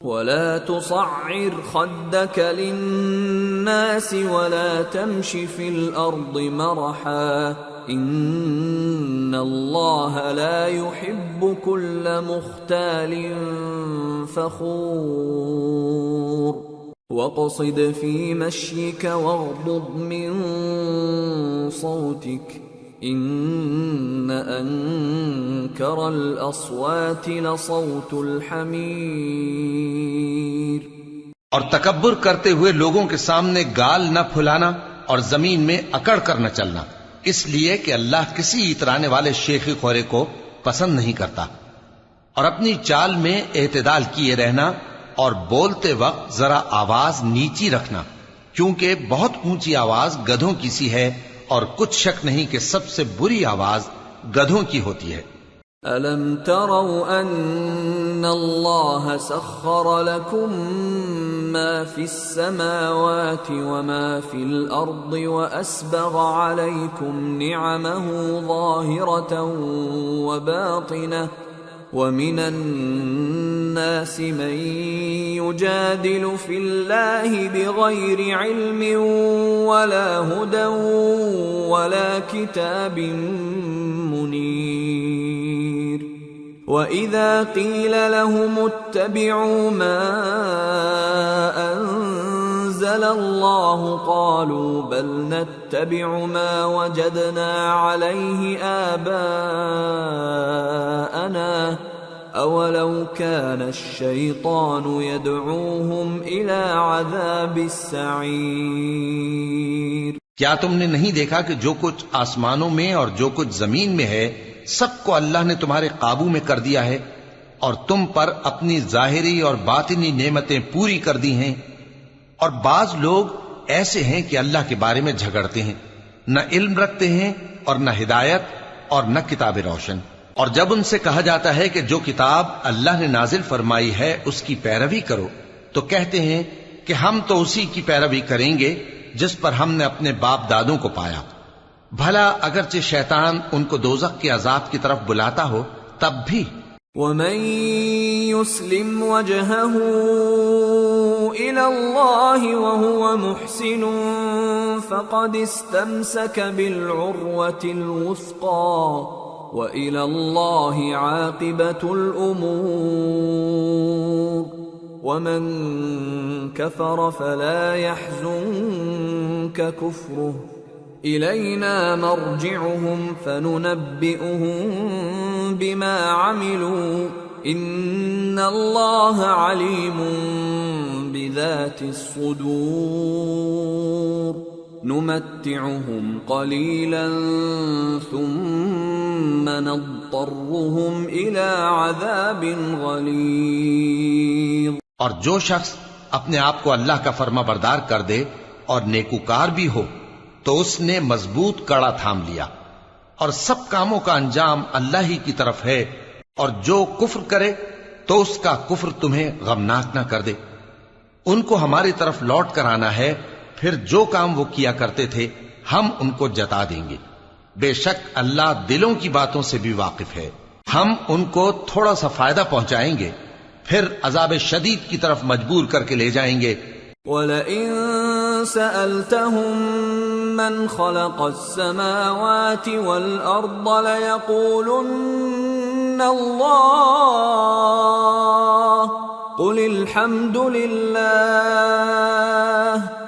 ولا تصعر خدك للناس ولا تمش في الأرض مرحا إن الله لا يحب كل مختال فخور واقصد في مشيك واغضض من صوتك ان انکر الاصوات لصوت الحمیر۔ اور تکبر کرتے ہوئے لوگوں کے سامنے گال نہ پھلانا اور زمین میں اکڑ کر نہ چلنا، اس لیے کہ اللہ کسی اترانے والے شیخی خورے کو پسند نہیں کرتا۔ اور اپنی چال میں اعتدال کیے رہنا اور بولتے وقت ذرا آواز نیچی رکھنا، کیونکہ بہت اونچی آواز گدھوں کی سی ہے اور کچھ شک نہیں کہ سب سے بری آواز گدھوں کی ہوتی ہے۔ أَلَمْ تَرَوْا أَنَّ اللَّهَ سَخَّرَ لَكُم مَّا فِي السَّمَاوَاتِ وَمَا فِي الْأَرْضِ وَأَسْبَغَ عَلَيْكُمْ نِعَمَهُ ظَاهِرَةً وَبَاطِنَةً وَمِنَ النَّاسِ مَن يُجَادِلُ فِي اللَّهِ بِغَيْرِ عِلْمٍ وَلَا هُدًى وَلَا كِتَابٍ مُنِيرٍ وَإِذَا قِيلَ لَهُمُ اتَّبِعُوا مَا أَنزَلَ اللَّهُ قَالُوا بَلْ نَتَّبِعُ مَا وَجَدْنَا عَلَيْهِ آبَاءَنَا أَوَلَوْ كَانَ الشَّيْطَانُ يَدْعُوهُمْ إِلَى عَذَابِ السَّعِيرِ۔ کیا تم نے نہیں دیکھا کہ جو کچھ آسمانوں میں اور جو کچھ زمین میں ہے سب کو اللہ نے تمہارے قابو میں کر دیا ہے، اور تم پر اپنی ظاہری اور باطنی نعمتیں پوری کر دی ہیں، اور بعض لوگ ایسے ہیں کہ اللہ کے بارے میں جھگڑتے ہیں، نہ علم رکھتے ہیں اور نہ ہدایت اور نہ کتاب روشن۔ اور جب ان سے کہا جاتا ہے کہ جو کتاب اللہ نے نازل فرمائی ہے اس کی پیروی کرو، تو کہتے ہیں کہ ہم تو اسی کی پیروی کریں گے جس پر ہم نے اپنے باپ دادوں کو پایا۔ بھلا اگرچہ شیطان ان کو دوزخ کے عذاب کی طرف بلاتا ہو تب بھی۔ وَمَن يُسْلِمْ وَجْهَهُ إِلَى اللَّهِ وَهُوَ مُحْسِنٌ فَقَدِ اسْتَمْسَكَ بِالْعُرْوَةِ الْوُثْقَى وَإِلَى اللَّهِ عَاقِبَةُ الْأُمُورِ وَمَن كَفَرَ فَلَا يَحْزُنكَ كُفْرُهُ إِلَيْنَا مَرْجِعُهُمْ فَنُنَبِّئُهُم بِمَا عَمِلُوا إِنَّ اللَّهَ عَلِيمٌ بِذَاتِ الصُّدُورِ نُمَتِّعُهُمْ قَلِيلًا ثُمَّ نَضْطَرُّهُمْ إِلَى عَذَابٍ غَلِيظٍ۔ اور جو شخص اپنے آپ کو اللہ کا فرما بردار کر دے اور نیکوکار بھی ہو تو اس نے مضبوط کڑا تھام لیا، اور سب کاموں کا انجام اللہ ہی کی طرف ہے، اور جو کفر کرے تو اس کا کفر تمہیں غمناک نہ کر دے۔ ان کو ہماری طرف لوٹ کر آنا ہے، پھر جو کام وہ کیا کرتے تھے ہم ان کو جتا دیں گے۔ بے شک اللہ دلوں کی باتوں سے بھی واقف ہے۔ ہم ان کو تھوڑا سا فائدہ پہنچائیں گے، پھر عذاب شدید کی طرف مجبور کر کے لے جائیں گے۔ وَلَئِن سَأَلْتَهُم مَّنْ خَلَقَ السَّمَاوَاتِ وَالْأَرْضَ لَيَقُولُنَّ اللَّهُ قُلِ الْحَمْدُ لِلَّهِ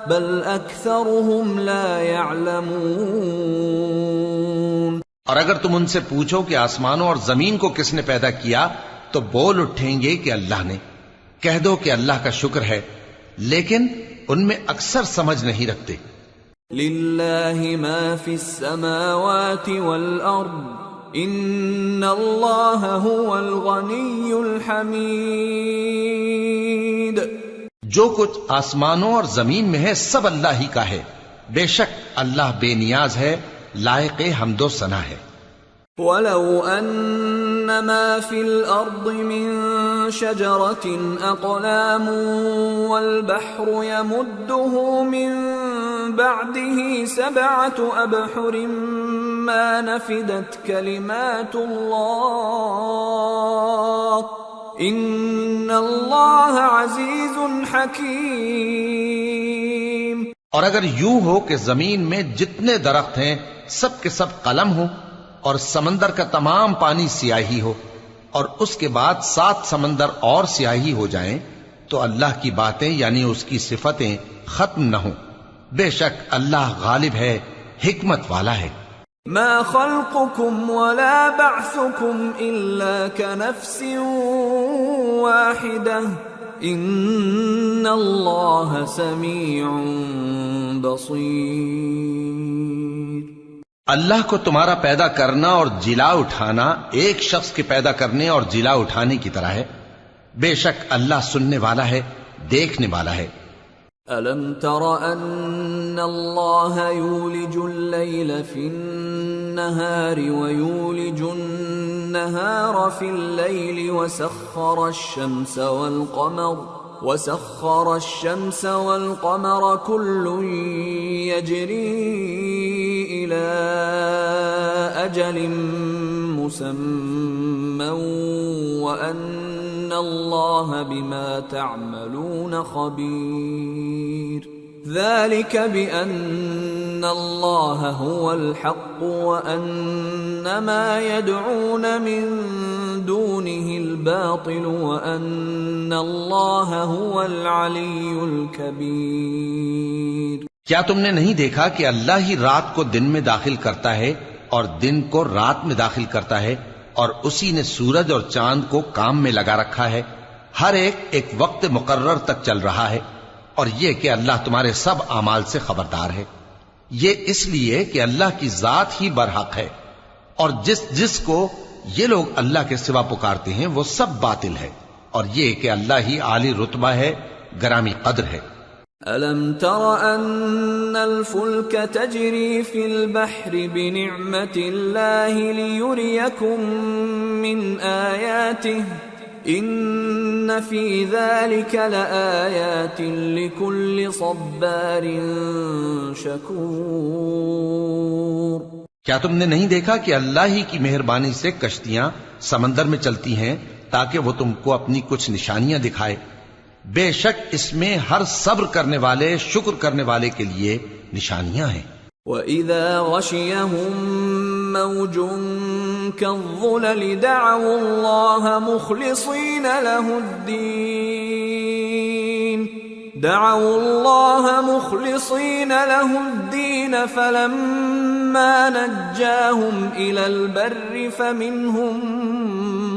بَلْ أَكْثَرُهُمْ لَا يَعْلَمُونَ۔ اور اگر تم ان سے پوچھو کہ آسمانوں اور زمین کو کس نے پیدا کیا تو بول اٹھیں گے کہ اللہ نے۔ کہہ دو کہ اللہ کا شکر ہے، لیکن ان میں اکثر سمجھ نہیں رکھتے۔ لِلَّهِ مَا فِي السَّمَاوَاتِ وَالْأَرْضِ إِنَّ اللَّهَ هُوَ الْغَنِيُّ الْحَمِيدُ۔ جو کچھ آسمانوں اور زمین میں ہے سب اللہ ہی کا ہے، بے شک اللہ بے نیاز ہے، لائق حمد و ثنا ہے۔ وَلَوْ أَنَّ مَا فِي الْأَرْضِ مِن شَجَرَةٍ أَقْلَامٌ وَالْبَحْرُ يَمُدُّهُ مِن بَعْدِهِ سَبْعَةُ أَبْحُرٍ مَا نَفِدَتْ كَلِمَاتُ اللَّهِ ان اللہ عزیز حکیم۔ اور اگر یوں ہو کہ زمین میں جتنے درخت ہیں سب کے سب قلم ہو اور سمندر کا تمام پانی سیاہی ہو اور اس کے بعد 7 سمندر اور سیاہی ہو جائیں تو اللہ کی باتیں یعنی اس کی صفتیں ختم نہ ہوں۔ بے شک اللہ غالب ہے، حکمت والا ہے۔ ما خلقكم ولا بعثكم الا كنفس واحدة ان اللہ سمیع بصیر۔ اللہ کو تمہارا پیدا کرنا اور جلا اٹھانا ایک شخص کے پیدا کرنے اور جلا اٹھانے کی طرح ہے۔ بے شک اللہ سننے والا ہے، دیکھنے والا ہے۔ أَلَمْ تَرَ أَنَّ اللَّهَ يُولِجُ اللَّيْلَ فِي النَّهَارِ وَيُولِجُ النَّهَارَ فِي اللَّيْلِ وَسَخَّرَ الشَّمْسَ وَالْقَمَرَ كُلٌّ يَجْرِي إِلَى أَجَلٍ مُّسَمًّى وَأَنَّ اللَّهَ بِمَا تَعْمَلُونَ خَبِيرٌ۔ ذَلِكَ بِأَنَّ اللَّهَ هُوَ الْحَقُّ وَأَنَّ مَا يَدْعُونَ مِن دُونِهِ الْبَاطِلُ وَأَنَّ اللَّهَ هُوَ الْعَلِيُّ الْكَبِيرُ۔ کیا تم نے نہیں دیکھا کہ اللہ ہی رات کو دن میں داخل کرتا ہے اور دن کو رات میں داخل کرتا ہے، اور اسی نے سورج اور چاند کو کام میں لگا رکھا ہے، ہر ایک وقت مقرر تک چل رہا ہے، اور یہ کہ اللہ تمہارے سب اعمال سے خبردار ہے۔ یہ اس لیے کہ اللہ کی ذات ہی برحق ہے، اور جس کو یہ لوگ اللہ کے سوا پکارتے ہیں وہ سب باطل ہے، اور یہ کہ اللہ ہی عالی رتبہ ہے، گرامی قدر ہے۔ أَلَمْ تَرَ أَنَّ الْفُلْكَ تَجْرِي فِي الْبَحْرِ بِنِعْمَةِ اللَّهِ لِيُرِيَكُم مِّنْ آيَاتِهِ إِنَّ فِي ذَلِكَ لَآيَاتٍ لِكُلِّ صَبَّارٍ شَكُورٍ۔ کیا تم نے نہیں دیکھا کہ اللہ ہی کی مہربانی سے کشتیاں سمندر میں چلتی ہیں تاکہ وہ تم کو اپنی کچھ نشانیاں دکھائے؟ بے شک اس میں ہر صبر کرنے والے، شکر کرنے والے کے لیے نشانیاں ہیں۔ وَإِذَا غَشِيَهُم مَّوْجٌ كَالظُّلَلِ دَعَوُا اللَّهَ مُخْلِصِينَ لَهُ الدِّينَ فَلَمَّا نَجَّاهُمْ إِلَى الْبَرِّ فَمِنْهُم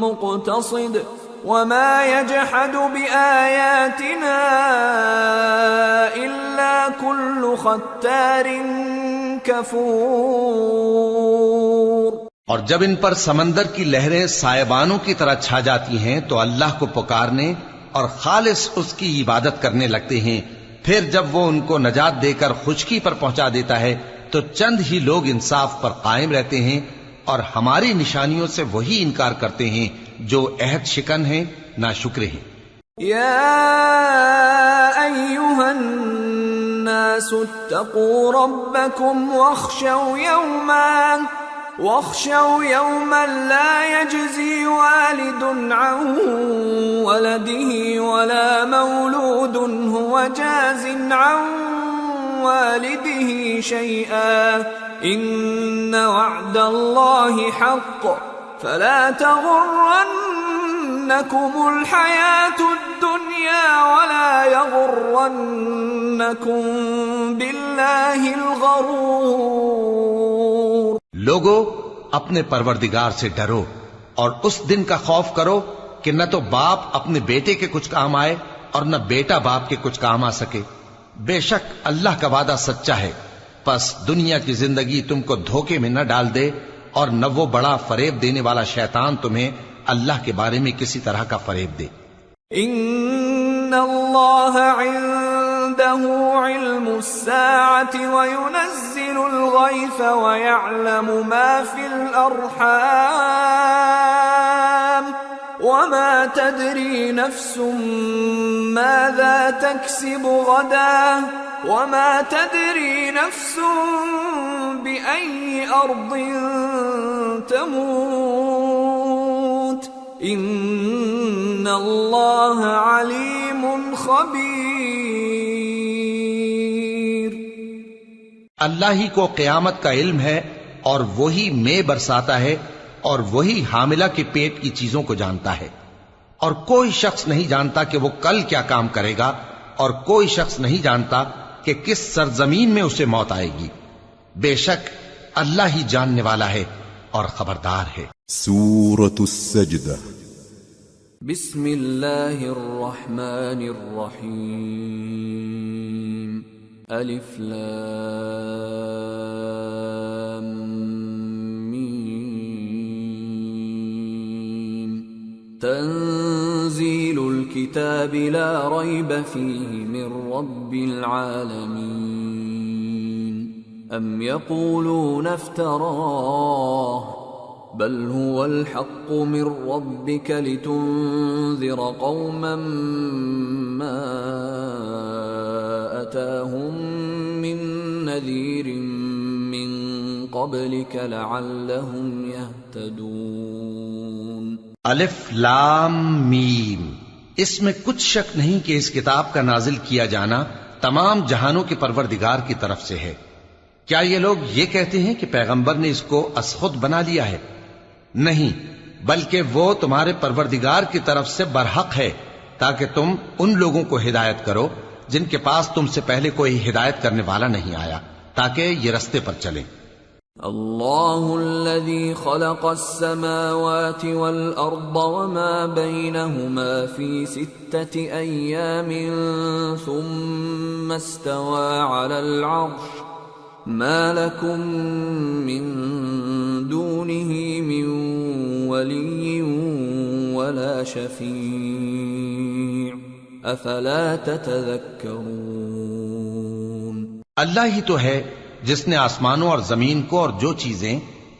مُّقْتَصِدٌ وَمَا يَجْحَدُ بِآيَاتِنَا إِلَّا كُلُّ خَتَّارٍ كَفُورٍ۔ اور جب ان پر سمندر کی لہریں سائبانوں کی طرح چھا جاتی ہیں تو اللہ کو پکارنے اور خالص اس کی عبادت کرنے لگتے ہیں، پھر جب وہ ان کو نجات دے کر خشکی پر پہنچا دیتا ہے تو چند ہی لوگ انصاف پر قائم رہتے ہیں، اور ہماری نشانیوں سے وہی انکار کرتے ہیں جو عہد شکن ہیں، ناشکرے ہیں۔ یا ایھا الناس اتقوا ربکم واخشوا یوما لا یجزی والد عن ولده ولا مولود هو جاز عن والده شيئا ان وعد الله حق فلا تغرنكم الحياة الدنيا ولا يغرنكم بالله الغرور۔ لوگو اپنے پروردگار سے ڈرو اور اس دن کا خوف کرو کہ نہ تو باپ اپنے بیٹے کے کچھ کام آئے اور نہ بیٹا باپ کے کچھ کام آ سکے۔ بے شک اللہ کا وعدہ سچا ہے، پس دنیا کی زندگی تم کو دھوکے میں نہ ڈال دے، اور نہ وہ بڑا فریب دینے والا شیطان تمہیں اللہ کے بارے میں کسی طرح کا فریب دے۔ ان اللہ عنده علم الساعة وينزل الغيث ويعلم ما في الأرحام وما تدري نفس ماذا تكسب غدا وما تدري نفس بأي أرض تموت ان ان اللہ علیم خبیر. اللہ ہی کو قیامت کا علم ہے اور وہی مے برساتا ہے اور وہی حاملہ کے پیٹ کی چیزوں کو جانتا ہے. اور کوئی شخص نہیں جانتا کہ وہ کل کیا کام کرے گا، اور کوئی شخص نہیں جانتا کہ کس سرزمین میں اسے موت آئے گی. بے شک اللہ ہی جاننے والا ہے اور خبردار ہے. سورة السجدہ. بسم اللہ الرحمن الرحیم. الف لام میم. تنزیل الكتاب لا ریب فیہ من رب العالمین. ام یقولون افتراہ بل هو الحق من ربك لتنذر قوما ما أتاهم من نذير من قبلك لعلهم يهتدون. الف لام میم. اس میں کچھ شک نہیں کہ اس کتاب کا نازل کیا جانا تمام جہانوں کے پروردگار کی طرف سے ہے. کیا یہ لوگ یہ کہتے ہیں کہ پیغمبر نے اس کو از خود بنا لیا ہے؟ نہیں، بلکہ وہ تمہارے پروردگار کی طرف سے برحق ہے تاکہ تم ان لوگوں کو ہدایت کرو جن کے پاس تم سے پہلے کوئی ہدایت کرنے والا نہیں آیا، تاکہ یہ رستے پر چلیں. اللہ الذي خلق السماوات والأرض وما بينهما في 6 أيام ثم استوى على العرش ما لكم من دونه من ولي ولا شفيع افلا تتذكرون. اللہ ہی تو ہے جس نے آسمانوں اور زمین کو اور جو چیزیں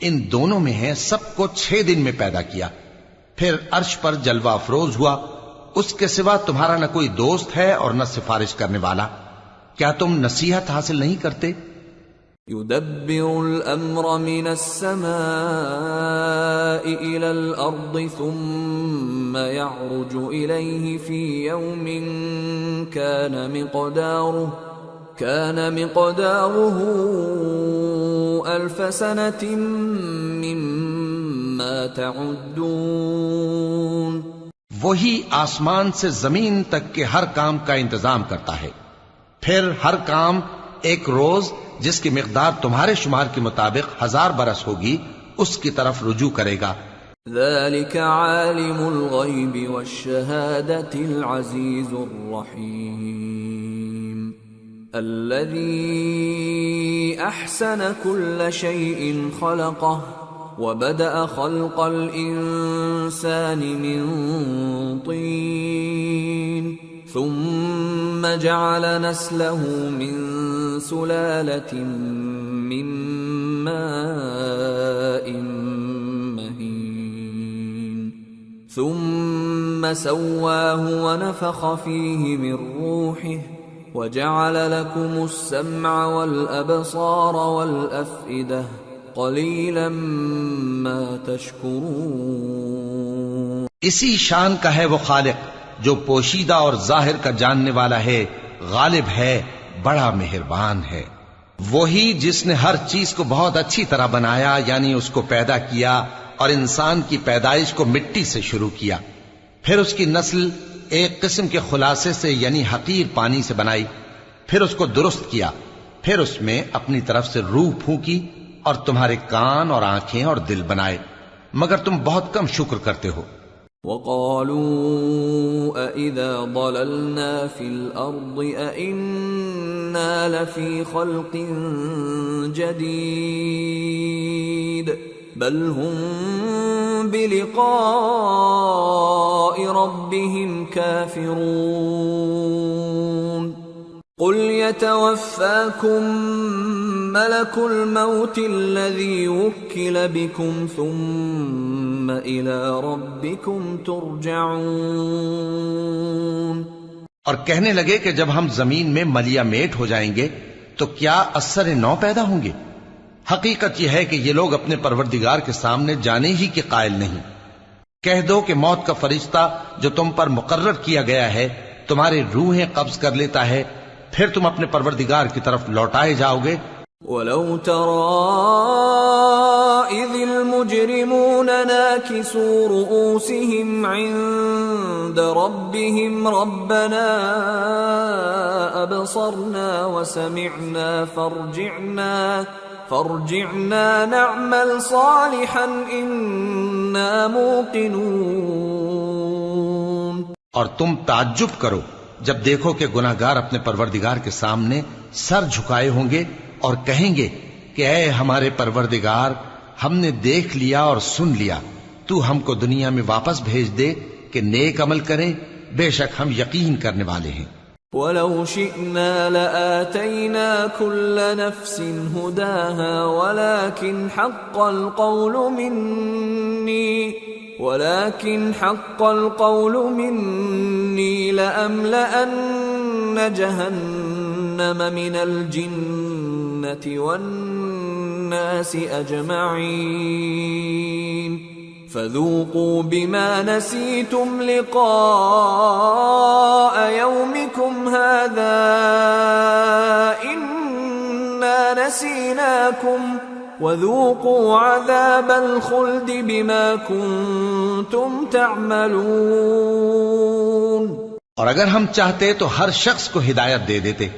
ان دونوں میں ہیں سب کو 6 دن میں پیدا کیا، پھر عرش پر جلوہ افروز ہوا. اس کے سوا تمہارا نہ کوئی دوست ہے اور نہ سفارش کرنے والا. کیا تم نصیحت حاصل نہیں کرتے؟ يدبر الأمر من السماء إلى الأرض ثم يعرج إليه في يوم كان مقداره 1000 سنة مما تعدون. وہی آسمان سے زمین تک کے ہر کام کا انتظام کرتا ہے، پھر ہر کام ایک روز جس کی مقدار تمہارے شمار کے مطابق 1000 برس ہوگی اس کی طرف رجوع کرے گا. ذلك عالم الغیب والشہادة العزیز الرحیم. الذي احسن كل شيء خلقه وبدأ خلق الانسان من طين ثم جعل نسله من سلالة من ماء مهين ثم سواه ونفخ فيه من روحه وجعل لكم السمع والأبصار والأفئدة قليلا ما تشكرون. اسی شان کا ہے وہ خالق جو پوشیدہ اور ظاہر کا جاننے والا ہے، غالب ہے، بڑا مہربان ہے. وہی جس نے ہر چیز کو بہت اچھی طرح بنایا، یعنی اس کو پیدا کیا اور انسان کی پیدائش کو مٹی سے شروع کیا، پھر اس کی نسل ایک قسم کے خلاصے سے یعنی حقیر پانی سے بنائی، پھر اس کو درست کیا، پھر اس میں اپنی طرف سے روح پھونکی اور تمہارے کان اور آنکھیں اور دل بنائے، مگر تم بہت کم شکر کرتے ہو. وَقَالُوا أَإِذَا ضَلَلْنَا فِي الْأَرْضِ أَإِنَّا لَفِي خَلْقٍ جَدِيدٍ بَلْ هُمْ بِلِقَاءِ رَبِّهِمْ كَافِرُونَ. قُلْ يَتَوَفَّاكُمْ مَلَكُ الْمَوْتِ الَّذِي وُكِّلَ بِكُمْ ثُمَّ إِلَى رَبِّكُمْ تُرْجَعُونَ. اور کہنے لگے کہ جب ہم زمین میں ملیا میٹ ہو جائیں گے تو کیا اثر نو پیدا ہوں گے؟ حقیقت یہ ہے کہ یہ لوگ اپنے پروردگار کے سامنے جانے ہی کے قائل نہیں. کہہ دو کہ موت کا فرشتہ جو تم پر مقرر کیا گیا ہے تمہاری روحیں قبض کر لیتا ہے، پھر تم اپنے پروردگار کی طرف لوٹائے جاؤ گے۔ وَلَوْ تَرَىٰ إِذِ الْمُجْرِمُونَ نَاكِسُو رُءُوسِهِمْ عِندَ رَبِّهِمْ رَبَّنَا أَبْصَرْنَا وَسَمِعْنَا فارجعنا نعمل صالحا إنا موقنون۔ اور تم تعجب کرو جب دیکھو کہ گناہگار اپنے پروردگار کے سامنے سر جھکائے ہوں گے اور کہیں گے کہ اے ہمارے پروردگار، ہم نے دیکھ لیا اور سن لیا، تو ہم کو دنیا میں واپس بھیج دے کہ نیک عمل کریں، بے شک ہم یقین کرنے والے ہیں۔ وَلَوْ شِئْنَا لَآتَيْنَا كُلَّ نَفْسٍ هُدَاهَا وَلَكِنْ حَقَّ الْقَوْلُ مِنِّي لَأَمْلَأَنَّ جَهَنَّمَ مِنَ الْجِنَّةِ وَالنَّاسِ أَجْمَعِينَ فَذُوقُوا بِمَا نَسِيتُمْ لِقَاءَ يَوْمِكُمْ هَذَا إِنَّا نَسِينَاكُمْ وَذُوقُوا عَذَابَ الْخُلْدِ بِمَا كُنتُمْ تَعْمَلُونَ۔ اور اگر ہم چاہتے تو ہر شخص کو ہدایت دے دیتے،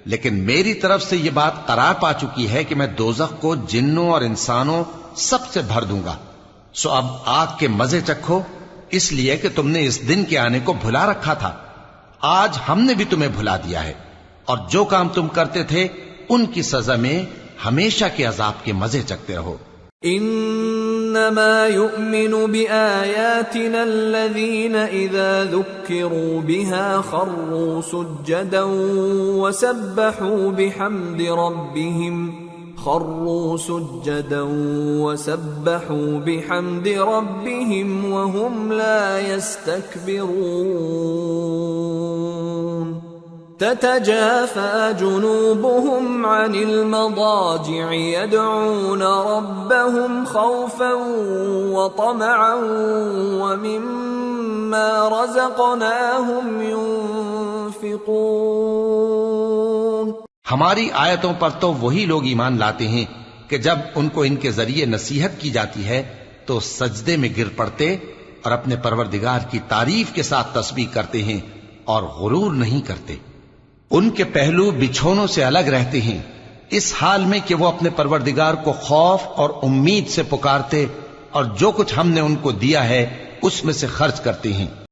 لیکن میری طرف سے یہ بات قرار پا چکی ہے کہ میں دوزخ کو جنوں اور انسانوں سب سے بھر دوں گا، سو اب آگ کے مزے چکھو، اس لیے کہ تم نے اس دن کے آنے کو بھلا رکھا تھا۔ آج ہم نے بھی تمہیں بھلا دیا ہے، اور جو کام تم کرتے تھے ان کی سزا میں ہمیشہ کے عذاب کے مزے چکتے رہو۔ انما يؤمن بآياتنا الذين اذا ذكروا بها خروا سجدا وسبحوا بحمد ربهم وهم لا يستكبرون۔ تتجافى جنوبهم عن المضاجع يدعون ربهم خوفا وطمعا ومما رزقناهم ينفقون۔ ہماری آیتوں پر تو وہی لوگ ایمان لاتے ہیں کہ جب ان کو ان کے ذریعے نصیحت کی جاتی ہے تو سجدے میں گر پڑتے اور اپنے پروردگار کی تعریف کے ساتھ تسبیح کرتے ہیں اور غرور نہیں کرتے۔ ان کے پہلو بچھونوں سے الگ رہتے ہیں، اس حال میں کہ وہ اپنے پروردگار کو خوف اور امید سے پکارتے اور جو کچھ ہم نے ان کو دیا ہے اس میں سے خرچ کرتے ہیں۔